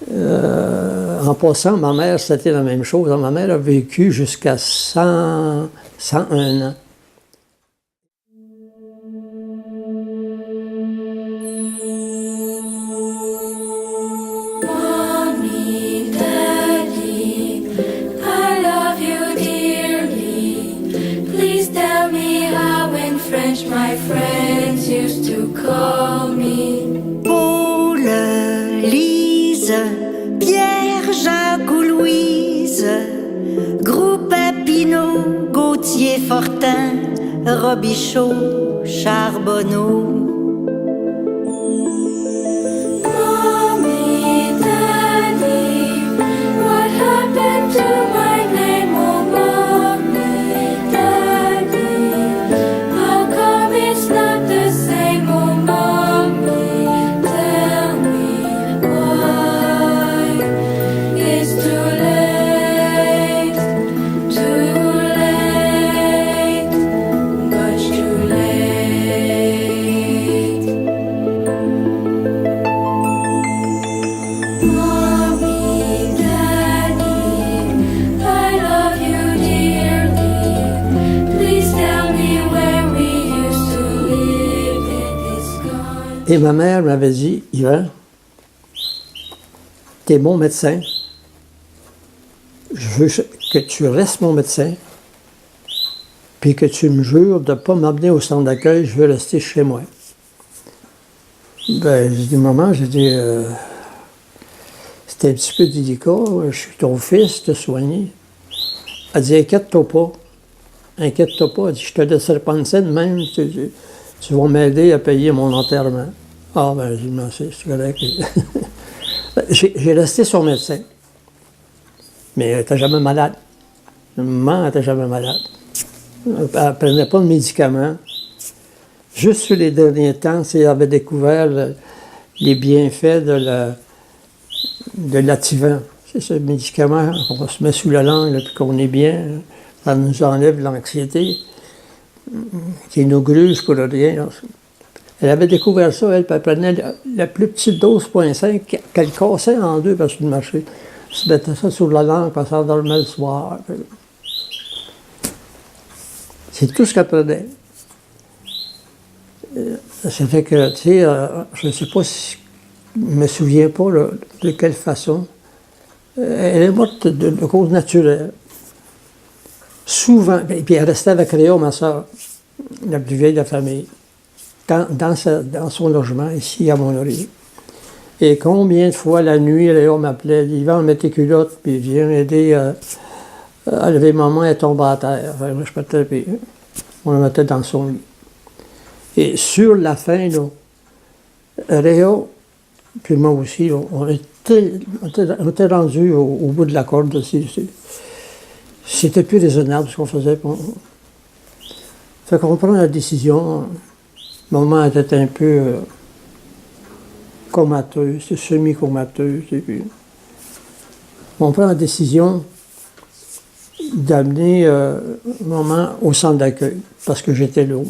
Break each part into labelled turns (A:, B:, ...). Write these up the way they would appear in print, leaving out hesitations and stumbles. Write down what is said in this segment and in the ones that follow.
A: En passant, ma mère, c'était la même chose. Ma mère a vécu jusqu'à 101 ans.
B: Mommy, Daddy, I love you dearly. Please tell me how in French my friends used to call me.
C: Paul, Lise, Pierre, Jacques ou Louise, Groupe Papineau, Gauthier, Fortin, Robichaud, Charbonneau.
B: Mommy, Daddy, what happened to my name? Oh, Mommy, Daddy, how come it's not the same? Oh, Mommy, tell me why. It's too late, much too late. Mommy, Daddy, I love you dearly. Please tell me where we used to live in this country.
A: Et ma mère m'avait dit, Yvan, t'es bon médecin. Je veux que tu restes mon médecin, puis que tu me jures de ne pas m'amener au centre d'accueil, je veux rester chez moi. Ben, j'ai dit, maman, j'ai dit, c'était un petit peu délicat, je suis ton fils, te soigner. Elle dit, inquiète-toi pas. Inquiète-toi pas. Elle dit, je te laisserai pas une scène, même, tu vas m'aider à payer mon enterrement. Ah, ben, j'ai dit, non, c'est correct. J'ai resté son médecin. Mais elle n'était jamais malade. Maman n'était jamais malade. Elle ne prenait pas de médicaments. Juste sur les derniers temps, elle avait découvert les bienfaits de l'Ativan. C'est ce médicament qu'on se met sous la langue, puis qu'on est bien. Ça nous enlève l'anxiété, qui nous gruge pour rien. Elle avait découvert ça, elle prenait la plus petite dose, 0,5, qu'elle cassait en deux parce que le marché. Elle se mettait ça sur la langue, puis elle s'endormait le soir. C'est tout ce qu'elle prenait. Ça fait que, tu sais, je ne sais pas si, je ne me souviens pas de quelle façon. Elle est morte de cause naturelle. Souvent, puis elle restait avec Réa, ma soeur, la plus vieille de la famille, dans son logement, ici à Mont-Laurier. Et combien de fois la nuit, Réa m'appelait, Yvan, mets tes culottes, puis viens m'aider à lever maman, elle tombe à terre. Enfin, moi, je partais, puis on la mettait dans son lit. Et sur la fin, là, Réa, puis moi aussi, on était rendus au bout de la corde aussi. C'était plus raisonnable ce qu'on faisait. Fait qu'on prend la décision. Maman était un peu comateuse, semi-comateuse. On prend la décision d'amener maman au centre d'accueil, parce que j'étais lourd.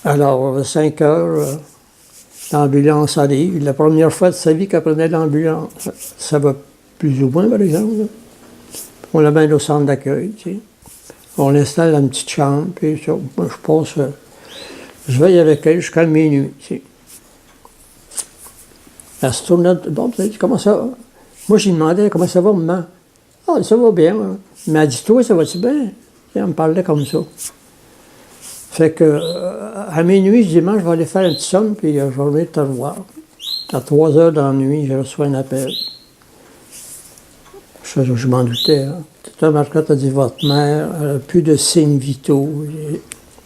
A: Alors, 5 heures, l'ambulance arrive. La première fois de sa vie qu'elle prenait l'ambulance. Ça va plus ou moins, par exemple. On l'amène au centre d'accueil, tu sais. On l'installe dans une petite chambre, puis ça, moi, je passe, je veille avec elle jusqu'à minuit, tu sais. Elle se tourne là, bon, tu sais, comment ça va? Moi, je lui demandais, comment ça va, maman? Ah, ça va bien, hein. Mais elle dit, toi, ça va-tu bien? Elle me parlait comme ça. Fait que, à minuit, je dis, je vais aller faire un petit somme, puis je vais venir te revoir. À 3 heures dans la nuit, je reçois un appel. Je m'en doutais. Hein. Tata Marcotte a dit, votre mère n'a plus de signes vitaux.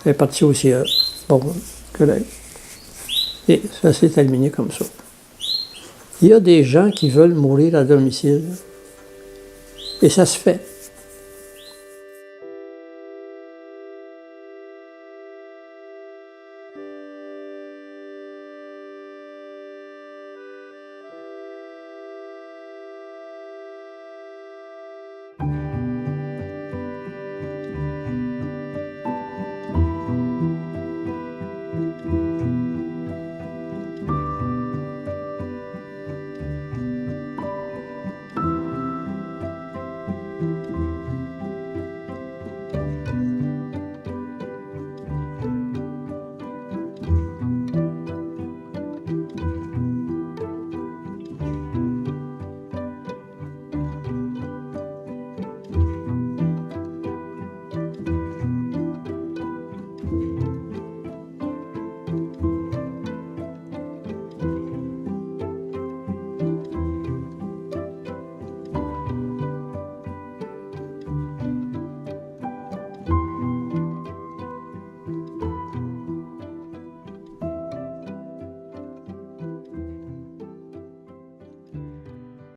A: Elle est partie au ciel. Bon, correct. Et ça s'est terminé comme ça. Il y a des gens qui veulent mourir à domicile. Et ça se fait.